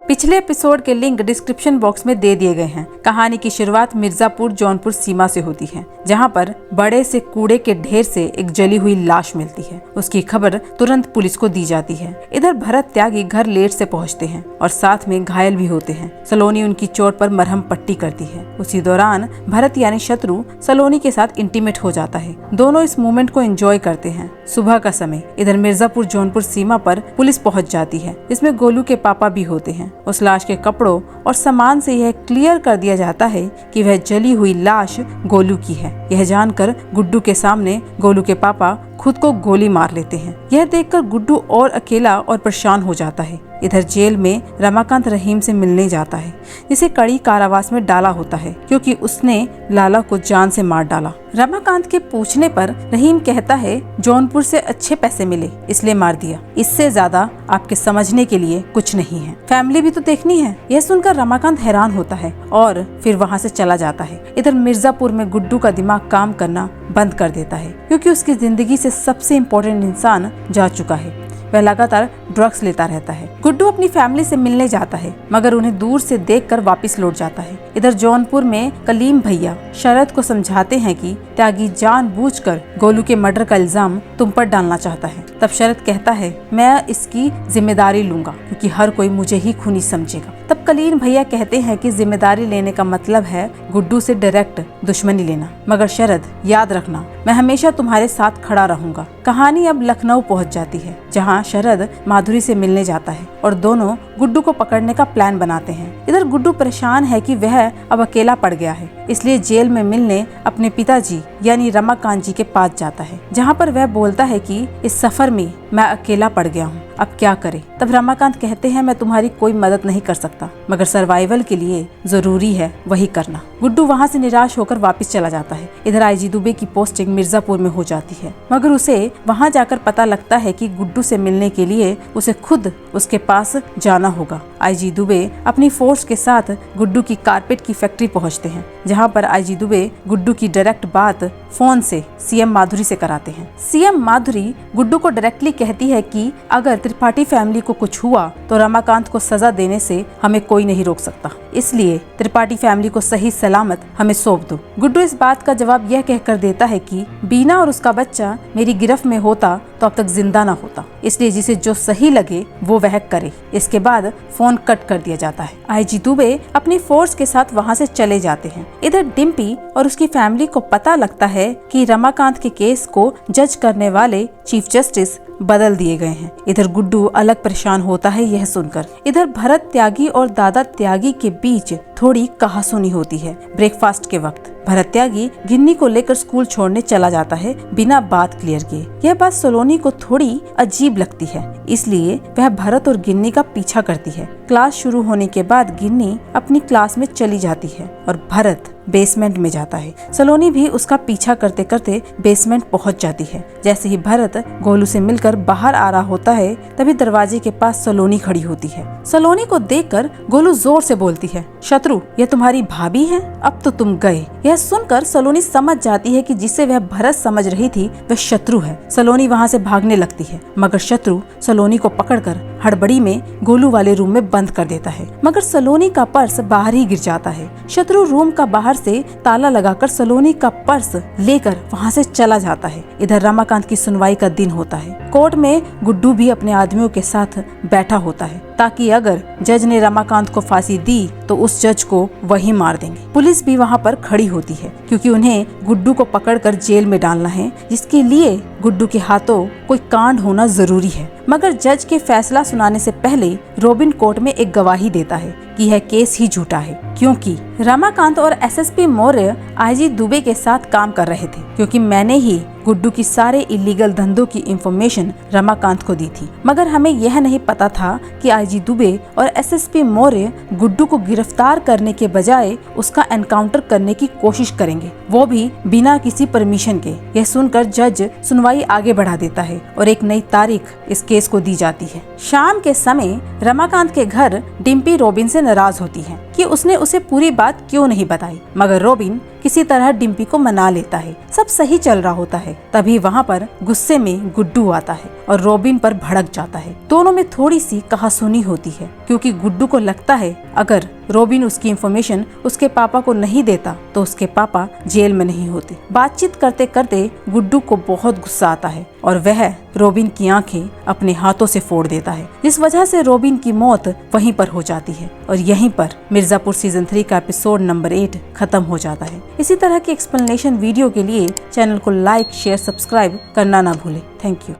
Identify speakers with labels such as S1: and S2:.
S1: पिछले एपिसोड के link description box में दे दिए गए हैं। कहानी की शुरुआत मिर्जापुर जौनपुर सीमा से होती है, जहां पर बड़े से कूड़े के ढेर से एक जली हुई लाश मिलती है। उसकी खबर तुरंत पुलिस को दी जाती है। इधर भरत त्यागी घर लेट से पहुंचते हैं और साथ में घायल भी होते हैं। सलोनी उनकी चोट पर मरहम पट्टी करती है। उसी दौरान भरत यानी शत्रु सलोनी के साथ इंटीमेट हो जाता है। दोनों इस मोमेंट को एंजॉय करते हैं। सुबह का समय, इधर मिर्जापुर जौनपुर सीमा पर पुलिस पहुंच जाती है, जिसमें गोलू के पापा भी होते हैं। उस लाश के कपड़ों और सामान से यह क्लियर कर दिया जाता है कि वह जली हुई लाश गोलू की है। यह जानकर गुड्डू के सामने गोलू के पापा खुद को गोली मार लेते हैं। यह देखकर गुड्डू और अकेला और परेशान हो जाता है। इधर जेल में रमाकांत रहीम से मिलने जाता है, जिसे कड़ी कारावास में डाला होता है क्योंकि उसने लाला को जान से मार डाला। रमाकांत के पूछने पर रहीम कहता है जौनपुर से अच्छे पैसे मिले इसलिए मार दिया। इससे ज्यादा आपके समझने के लिए कुछ नहीं है। फैमिली भी तो देखनी है। यह सुनकर रमाकांत हैरान होता है और फिर वहाँ से चला जाता है। इधर मिर्जापुर में गुड्डू का दिमाग काम करना बंद कर देता है क्योंकि उसकी जिंदगी से सबसे इम्पोर्टेंट इंसान जा चुका है। वह लगातार ड्रग्स लेता रहता है। गुड्डू अपनी फैमिली से मिलने जाता है, मगर उन्हें दूर से देखकर वापस लौट जाता है। इधर जौनपुर में कलीम भैया शरद को समझाते हैं कि त्यागी जानबूझकर गोलू के मर्डर का इल्जाम तुम पर डालना चाहता है। तब शरद कहता है मैं इसकी जिम्मेदारी लूंगा क्योंकि हर कोई मुझे ही खूनी समझेगा। तब कलीम भैया कहते हैं कि जिम्मेदारी लेने का मतलब है गुड्डू से डायरेक्ट दुश्मनी लेना। मगर शरद, याद रखना मैं हमेशा तुम्हारे साथ खड़ा रहूंगा। कहानी अब लखनऊ पहुंच जाती है, जहां शरद माधुरी से मिलने जाता है और दोनों गुड्डू को पकड़ने का प्लान बनाते हैं। इधर गुड्डू परेशान है कि वह अब अकेला पड़ गया है, इसलिए जेल में मिलने अपने पिताजी यानी रमाकांत जी के पास जाता है, जहां पर वह बोलता है कि इस सफर में मैं अकेला पड़ गया हूँ, अब क्या करे। तब रमाकांत कहते हैं मैं तुम्हारी कोई मदद नहीं कर सकता, मगर सर्वाइवल के लिए जरूरी है वही करना। गुड्डू वहाँ से निराश होकर वापस चला जाता है। इधर आईजी दुबे की पोस्टिंग मिर्जापुर में हो जाती है, मगर उसे वहाँ जाकर पता लगता है कि गुड्डू से मिलने के लिए उसे खुद उसके पास जाना होगा। आईजी दुबे अपनी फोर्स के साथ गुड्डू की कारपेट की फैक्ट्री पहुँचते हैं, जहाँ पर आईजी दुबे गुड्डू की डायरेक्ट बात फोन से सीएम माधुरी से कराते हैं। सीएम माधुरी गुड्डू को डायरेक्टली कहती है कि अगर त्रिपाठी फैमिली को कुछ हुआ तो रमाकांत को सजा देने से हमें कोई नहीं रोक सकता, इसलिए त्रिपाठी फैमिली को सही सलामत हमें सौंप दो। गुड्डू इस बात का जवाब यह कहकर देता है कि बीना और उसका बच्चा मेरी गिरफ्त में होता तो अब तक जिंदा ना होता, इसलिए जिसे जो सही लगे वो वह करे। इसके बाद फोन कट कर दिया जाता है। आईजी दुबे अपनी फोर्स के साथ वहाँ से चले जाते हैं। इधर डिम्पी और उसकी फैमिली को पता लगता है कि रमाकांत के केस को जज करने वाले चीफ जस्टिस बदल दिए गए हैं। इधर गुड्डू अलग परेशान होता है यह सुनकर। इधर भरत त्यागी और दादा त्यागी के बीच थोड़ी कहासुनी होती है। ब्रेकफास्ट के वक्त भरत त्यागी गिन्नी को लेकर स्कूल छोड़ने चला जाता है बिना बात क्लियर किए। यह बात सलोनी को थोड़ी अजीब लगती है, इसलिए वह भरत और गिन्नी का पीछा करती है। क्लास शुरू होने के बाद गिन्नी अपनी क्लास में चली जाती है और भरत बेसमेंट में जाता है। सलोनी भी उसका पीछा करते करते बेसमेंट पहुंच जाती है। जैसे ही भरत गोलू से मिलकर बाहर आ रहा होता है, तभी दरवाजे के पास सलोनी खड़ी होती है। सलोनी को देखकर गोलू जोर से बोलती है शत्रु, यह तुम्हारी भाभी है, अब तो तुम गए। यह सुनकर सलोनी समझ जाती है कि जिसे वह भरत समझ रही थी वह शत्रु है। सलोनी वहाँ से भागने लगती है, मगर शत्रु सलोनी को पकड़कर हड़बड़ी में गोलू वाले रूम में बंद कर देता है, मगर सलोनी का पर्स बाहर ही गिर जाता है। शत्रु रूम का बाहर से ताला लगाकर सलोनी का पर्स लेकर वहाँ से चला जाता है। इधर रमाकांत की सुनवाई का दिन होता है। कोर्ट में गुड्डू भी अपने आदमियों के साथ बैठा होता है, ताकि अगर जज ने रमाकांत को फांसी दी तो उस जज को वही मार देंगे। पुलिस भी वहाँ पर खड़ी होती है क्योंकि उन्हें गुड्डू को पकड़कर जेल में डालना है, जिसके लिए गुड्डू के हाथों कोई कांड होना जरूरी है। मगर जज के फैसला सुनाने से पहले रॉबिन कोर्ट में एक गवाही देता है कि यह केस ही झूठा है, क्योंकि रमाकांत और एसएसपी मौर्य आईजी दुबे के साथ काम कर रहे थे, क्योंकि मैंने ही गुड्डू की सारे इलीगल धंधों की इंफॉर्मेशन रमाकांत को दी थी। मगर हमें यह नहीं पता था कि आईजी दुबे और एसएसपी मौर्य गुड्डू को गिरफ्तार करने के बजाय उसका एनकाउंटर करने की कोशिश करेंगे, वो भी बिना किसी परमिशन के। यह सुनकर जज सुनवाई आगे बढ़ा देता है और एक नई तारीख इस केस को दी जाती है। शाम के समय रमाकांत के घर डिम्पी रॉबिन से नाराज होती है कि उसने उसे पूरी बात क्यों नहीं बताई, मगर रॉबिन किसी तरह डिम्पी को मना लेता है। सब सही चल रहा होता है, तभी वहाँ पर गुस्से में गुड्डू आता है और रॉबिन पर भड़क जाता है। दोनों में थोड़ी सी कहासुनी होती है, क्योंकि गुड्डू को लगता है अगर रॉबिन उसकी इन्फॉर्मेशन उसके पापा को नहीं देता तो उसके पापा जेल में नहीं होते। बातचीत करते करते गुड्डू को बहुत गुस्सा आता है और वह रॉबिन की आंखें अपने हाथों से फोड़ देता है, जिस वजह से रॉबिन की मौत वहीं पर हो जाती है। और यहीं पर मिर्जापुर सीजन 3 का एपिसोड नंबर 8 खत्म हो जाता है। इसी तरह की एक्सप्लेनेशन वीडियो के लिए चैनल को लाइक, शेयर, सब्सक्राइब करना ना भूले। Thank you.